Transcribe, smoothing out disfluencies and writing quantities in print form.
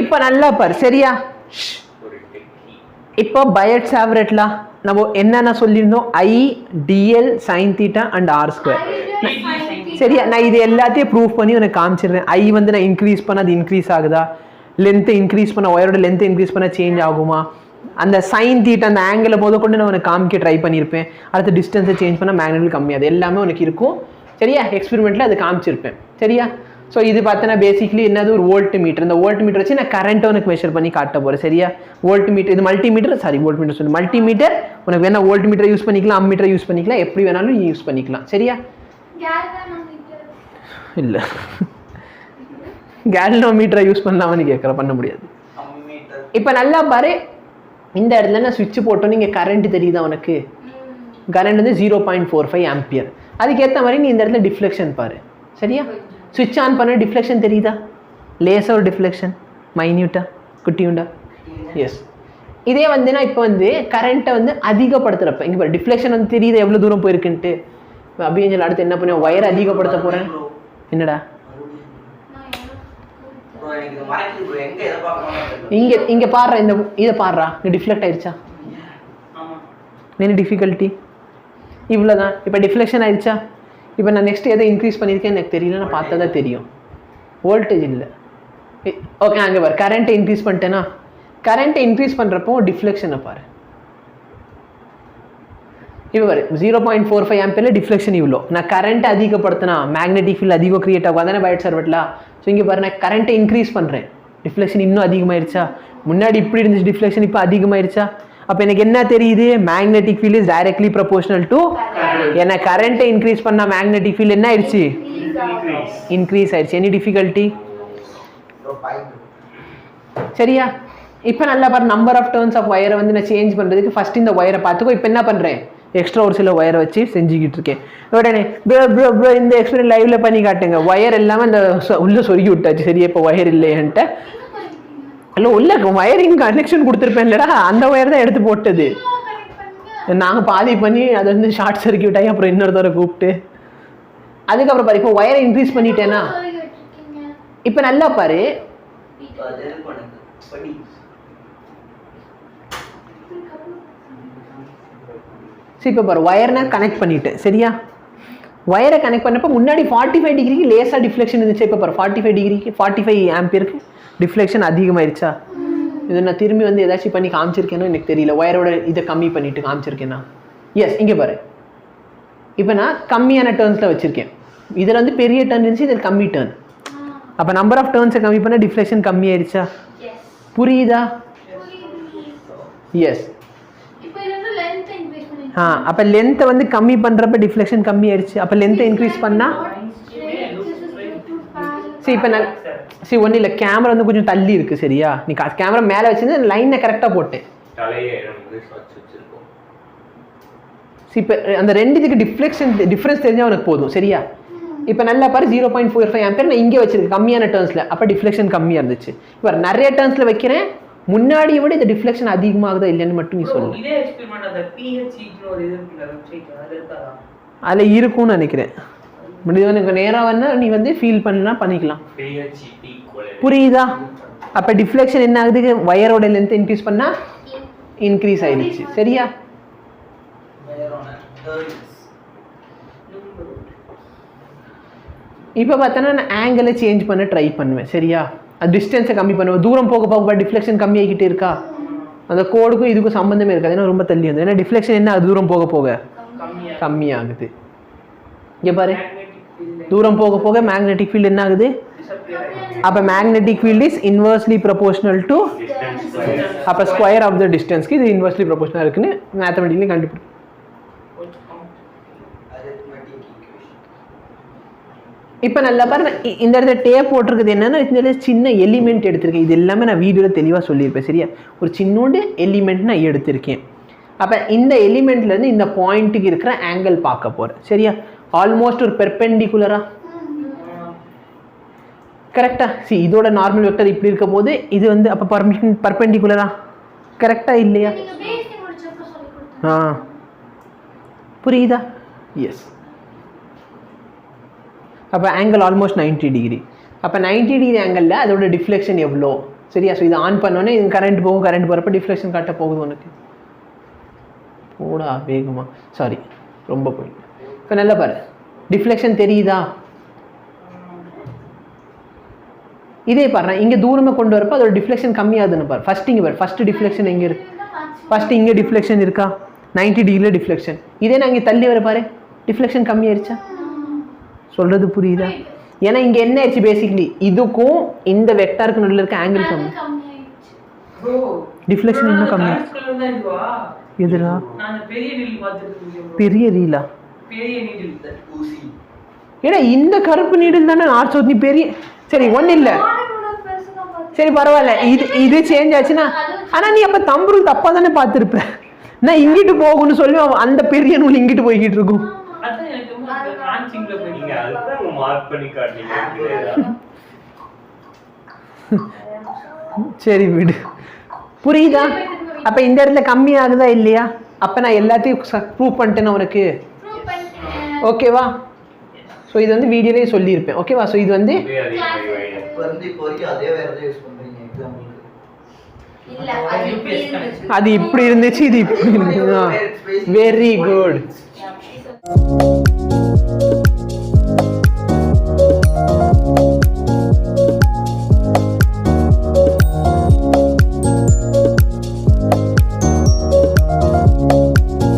இப்போ நல்லா பாரு சரியா. இப்போ Biot Savarat Law நம்ம என்னென்ன சொல்லியிருந்தோம், I dl sin theta and r square. சரியா, நான் இது எல்லாத்தையும் ப்ரூவ் பண்ணி உனக்கு காமிச்சிடுறேன். I வந்து நான் இன்க்ரீஸ் பண்ண அது இன்க்ரீஸ் ஆகுதா, லென்த்தை இன்க்ரீஸ் பண்ண ஒயரோட லென்த்தை இன்க்ரீஸ் பண்ண சேஞ்ச் ஆகுமா, அந்த சைன் தீட்டா அந்த ஆங்கிளை போது கொண்டு நான் உனக்கு காமிக்க ட்ரை பண்ணியிருப்பேன். அடுத்த டிஸ்டன்ஸை சேஞ்ச் பண்ணால் மேக்னெட்டிக் கம்மியாது எல்லாமே உனக்கு இருக்கும் சரியா. எக்ஸ்பெரிமெண்ட்டில் அது காமிச்சிருப்பேன் சரியா. ஸோ இது பார்த்தோன்னா பேசிக்லி என்னது ஒரு வோல்ட் மீட்டர். இந்த வோல்ட் மீட்டர் வச்சு நான் கரண்ட்டை உனக்கு மெஷர் பண்ணி காட்ட போகிறேன் சரியா. வோல்ட் மீட்டர் இது மல்டிமீட்டர், சாரி வோல்ட் மீட்டர் சொல்லி மல்டிமீட்டர். உனக்கு வேணா வோல்ட் மீட்டர் யூஸ் பண்ணிக்கலாம், அம்மீட்டர் யூஸ் பண்ணிக்கலாம், எப்படி வேணாலும் யூஸ் பண்ணிக்கலாம் சரியா. இல்லை கேல்னோமீட்டரை யூஸ் பண்ணலாம்னு கேட்குற, பண்ண முடியாது. இப்போ நல்லா பாரு, இந்த இடத்துல நான் சுவிட்ச் போட்டோம், நீங்கள் கரண்ட் தெரியுதா உனக்கு, கரண்ட் வந்து 0.45 ஆம்பியர். அதுக்கேற்ற மாதிரி நீ இந்த இடத்துல டிஃப்ளெக்ஷன் பாரு சரியா. சுவிட்ச் ஆன் பண்ண டிஃப்ளெக்ஷன் தெரியுதா, லேசாக ஒரு டிஃப்ளெக்ஷன் மைன்யூட்டா குட்டியுண்டா. எஸ், இதே வந்து நான் இப்போ வந்து கரண்ட்டை வந்து அதிகப்படுத்துகிறப்ப இங்கே பாரு டிஃப்ளெக்ஷன் வந்து தெரியுது எவ்வளோ தூரம் போயிருக்குன்ட்டு. அபியஞ்சல் அடுத்து என்ன பண்ணுவேன், ஒயர் அதிகப்படுத்த போகிறேன். என்னடா இங்கே இங்கே பாடுறா, இந்த இதை பாடுறா, இங்கே டிஃப்ளெக்ட் ஆயிடுச்சா, என்ன டிஃபிகல்ட்டி இவ்வளோதான். இப்போ டிஃப்ளெக்ஷன் ஆயிடுச்சா. இப்போ நான் நெக்ஸ்ட் எதை இன்க்ரீஸ் பண்ணியிருக்கேன் எனக்கு தெரியல, நான் பார்த்தா தான் தெரியும். வோல்டேஜ் இல்லை ஓகே. அங்கே பாரு கரண்ட்டை இன்க்ரீஸ் பண்ணிட்டேன்னா, கரண்ட்டை இன்க்ரீஸ் பண்ணுறப்போ டிஃப்ளெக்ஷனை பாரு. இப்போ பாரு 0.45 ஆம்பியரில் டிஃப்ளெக்ஷன் இவ்வளோ. நான் கரண்ட்டை அதிகப்படுத்தினா மேக்னெட்டிக் ஃபீல்டு அதிகம் கிரியேட் ஆகும், அதானே Biot Savarat Law. ஸோ இங்கே பாரு நான் கரண்ட்டை இன்க்ரீஸ் பண்ணுறேன், டிஃப்ளெக்ஷன் இன்னும் அதிகமாகிடுச்சா. முன்னாடி இப்படி இருந்துச்சு டிஃப்ளெக்ஷன், இப்போ அதிகமாகிடுச்சா. அப்போ எனக்கு என்ன தெரியுது, magnetic field is directly proportional to, ஏன்னா கரண்ட்டை இன்க்ரீஸ் பண்ணால் மேக்னெட்டிக் ஃபீல்டு என்ன ஆயிடுச்சு, இன்க்ரீஸ் ஆயிடுச்சு. எனி டிஃபிகல்ட்டி சரியா. இப்போ நல்லா பாரு, நம்பர் ஆஃப் டர்ன்ஸ் ஆஃப் ஒயரை வந்து நான் சேஞ்ச் பண்ணுறதுக்கு ஃபஸ்ட் இந்த ஒயரை பார்த்துக்கோ. இப்போ என்ன பண்ணுறேன், எக்ஸ்ட்ரா ஒரு சில ஒயரை வச்சு செஞ்சுக்கிட்டு இருக்கேன். உடனே ப்ரோ இந்த எக்ஸ்பீரியன்ஸ் லைவ்ல பண்ணி காட்டுங்க. ஒயர் எல்லாமே அந்த உள்ளே சொருகி விட்டாச்சு சரியா. இப்போ ஒயர் இல்லையன்ட்டு இல்லை உள்ள ஒயரிங் கனெக்ஷன் கொடுத்துருப்பேன் இல்லைடா, அந்த ஒயர் தான் எடுத்து போட்டது. நாங்கள் பாதி பண்ணி அதை வந்து ஷார்ட் சர்க்கியூட் ஆகி அப்புறம் இன்னொருத்தவரை கூப்பிட்டு அதுக்கப்புறம் பாரு இப்போ ஒயரை இன்க்ரீஸ் பண்ணிட்டேன்னா. இப்போ நல்லா பாரு, சரி இப்போ பாரு ஒயர் நான் கனெக்ட் பண்ணிட்டேன் சரியா. ஒயரை கனெக்ட் பண்ணப்போ முன்னாடி 45 டிகிரிக்கு லேசாக டிஃப்ளெக்ஷன் இருந்துச்சு. இப்போ பாரு 45 டிகிரிக்கு 45 ஆம்பியருக்கு டிஃப்ளெக்ஷன் அதிகமாகிடுச்சா. இது நான் திரும்பி வந்து ஏதாச்சும் பண்ணி காமிச்சிருக்கேன்னு எனக்கு தெரியல, ஒயரோட இதை கம்மி பண்ணிவிட்டு காமிச்சிருக்கேன்னா. எஸ் இங்கே பாரு, இப்போ நான் கம்மியான டேர்ன்ஸில் வச்சுருக்கேன். இதில் வந்து பெரிய டர்ன் இருந்துச்சு, இதில் கம்மி டர்ன். அப்போ நம்பர் ஆஃப் டர்ன்ஸை கம்மி பண்ணால் டிஃப்ளெக்ஷன் கம்மி ஆயிடுச்சா, புரியுதா. எஸ் அப்போ லென்த்தை வந்து கம்மி பண்ணுறப்ப டிஃப்ளெக்ஷன் கம்மி ஆயிடுச்சு. அப்போ லென்த்தை இன்க்ரீஸ் பண்ணால் சரி. இப்போ நான் சரி ஒன்றும் இல்லை, கேமரா வந்து கொஞ்சம் தள்ளி இருக்குது சரியா. நீ கேமரா மேலே வச்சுருந்து லைனை கரெக்டாக போட்டேன். சரி இப்போ அந்த ரெண்டுத்துக்கு டிஃப்ரென்ஸ் தெரிஞ்சால் உனக்கு போதும் சரியா. இப்போ நல்லா பாரு 0.45 ஆம்பியர் நான் இங்கே வச்சிருக்கேன் கம்மியான டர்ன்ஸில், அப்போ டிஃப்ளெக்ஷன் கம்மியாக இருந்துச்சு. இப்போ நிறைய டர்ன்ஸில் வைக்கிறேன், முன்னாடியை விட இந்த டிஃப்ளெக்ஷன் அதிகமாகுதா இல்லைன்னு மட்டும் நீ சொல்லு. அதில் இருக்கும்னு நினைக்கிறேன். முடிஞ்சவனுக்கு நேராக வேணால் நீ வந்து ஃபீல் பண்ணலாம் பண்ணிக்கலாம், புரியுதா. அப்போ டிஃப்ளெக்ஷன் என்ன ஆகுது, ஒயரோட லென்த் இன்க்ரீஸ் பண்ணால் இன்க்ரீஸ் ஆயிடுச்சு சரியா. இப்போ பார்த்தோன்னா நான் ஆங்கிளை சேஞ்ச் பண்ண ட்ரை பண்ணுவேன் சரியா. அது டிஸ்டன்ஸை கம்மி பண்ணுவேன், தூரம் போக போக டிஃப்ளெக்ஷன் கம்மி ஆகிக்கிட்டே இருக்கா. அந்த கோடுக்கும் இதுக்கும் சம்மந்தமே இருக்காது, ஏன்னா ரொம்ப தள்ளி வந்து, ஏன்னா டிஃப்ளெக்ஷன் என்ன ஆகுது, தூரம் போக போக கம்மியாகுது. இங்கே பாரு தூரம் போக போக மேக்னெட்டிக் ஃபீல்டு என்ன ஆகுது. அப்போ magnetic field is inversely proportional to, அப்போ ஸ்கொயர் ஆஃப் த டிஸ்டன்ஸ்க்கு இது இன்வெர்ஸ்லி ப்ரொபோஷனல் இருக்குன்னு மேத்தமெட்டிக்கலி கண்டுபிடி. இப்போ நல்லா பாரு, இந்த இடத்துல டேப் போட்டிருக்குது என்னன்னா, இந்த சின்ன எலிமெண்ட் எடுத்திருக்கேன். இது எல்லாமே நான் வீடியோவில் தெளிவாக சொல்லியிருப்பேன் சரியா. ஒரு சின்னோண்டு எலிமெண்ட் நான் எடுத்திருக்கேன். அப்போ இந்த எலிமெண்ட்லேருந்து இந்த பாயிண்ட்டுக்கு இருக்கிற ஆங்கிள் பார்க்க போகிறேன் சரியா. ஆல்மோஸ்ட் ஒரு பெர்பெண்டிகுலரா கரெக்டாக. சரி இதோட நார்மல் வெக்டர் இப்படி இருக்க போது இது வந்து அப்போ பர்பெண்டிகுலரா கரெக்டாக இல்லையா. புரியுதா. எஸ் அப்போ ஆங்கிள் ஆல்மோஸ்ட் 90 டிகிரி. அப்போ 90 டிகிரி ஆங்கிளில் அதோட டிஃப்ளெக்ஷன் எவ்வளோ சரியா? ஸோ இது ஆன் பண்ணோன்னே இது கரண்ட் போகும், கரண்ட் போகிறப்ப டிஃப்ளெக்ஷன் காட்ட போகுது உனக்கு. போடா வேகமா, சாரி ரொம்ப போய். இப்போ நல்லா பாரு, டிஃப்ளெக்ஷன் தெரியுதா? இதே பாரு, இங்கே தூரமாக கொண்டு வரப்போ அதோட டிஃப்ளெக்ஷன் கம்மியாகுதுன்னு பாரு. ஃபர்ஸ்ட் இங்கே பாரு, ஃபர்ஸ்ட் டிஃப்ளெக்ஷன் எங்கே இருக்கு? ஃபர்ஸ்ட் இங்கே டிஃப்ளெக்ஷன் இருக்கா? 90 டிகிரியில் டிஃப்ளெக்ஷன். இதே நான் இங்கே தள்ளி வர பாரு, டிஃப்ளெக்ஷன் கம்மியாயிருச்சா? சொல்கிறது புரியுதா? ஏன்னா இங்கே என்ன ஆயிடுச்சு, பேசிக்கலி இதுக்கும் இந்த வெக்டாருக்கு நடுவில் இருக்க ஆங்கிள் கம்மி, டிஃப்ளெக்ஷன் இன்னும் கம்மி. எதுடா பெரிய ரீலா? ஏடா இந்த கருப்பு நீடில் தானே நார்த் சவுத். நீ பெரிய சரி ஒன்றும் இல்லை, சரி பரவாயில்ல, இது சேஞ்ச் ஆச்சுன்னா. ஆனால் நீ அப்போ தம்புரு தப்பாக தானே பார்த்துருப்ப. நான் இங்கிட்டு போகணும்னு சொல்லி அந்த பெரிய நூல் இங்கிட்டு போய்கிட்டு இருக்கும். சரி விடு, புரியுதா? அப்ப இந்த இடத்துல கம்மி ஆகுதா இல்லையா? அப்ப நான் எல்லாத்தையும் ப்ரூவ் பண்ணிட்டேன்னு உனக்கு, ஓகேவா? ஸோ இது வந்து வீடியோலேயே சொல்லியிருப்பேன், ஓகேவா? ஸோ இது வந்து அது இப்படி இருந்துச்சு, இது இப்படி இருந்துச்சு. Very good.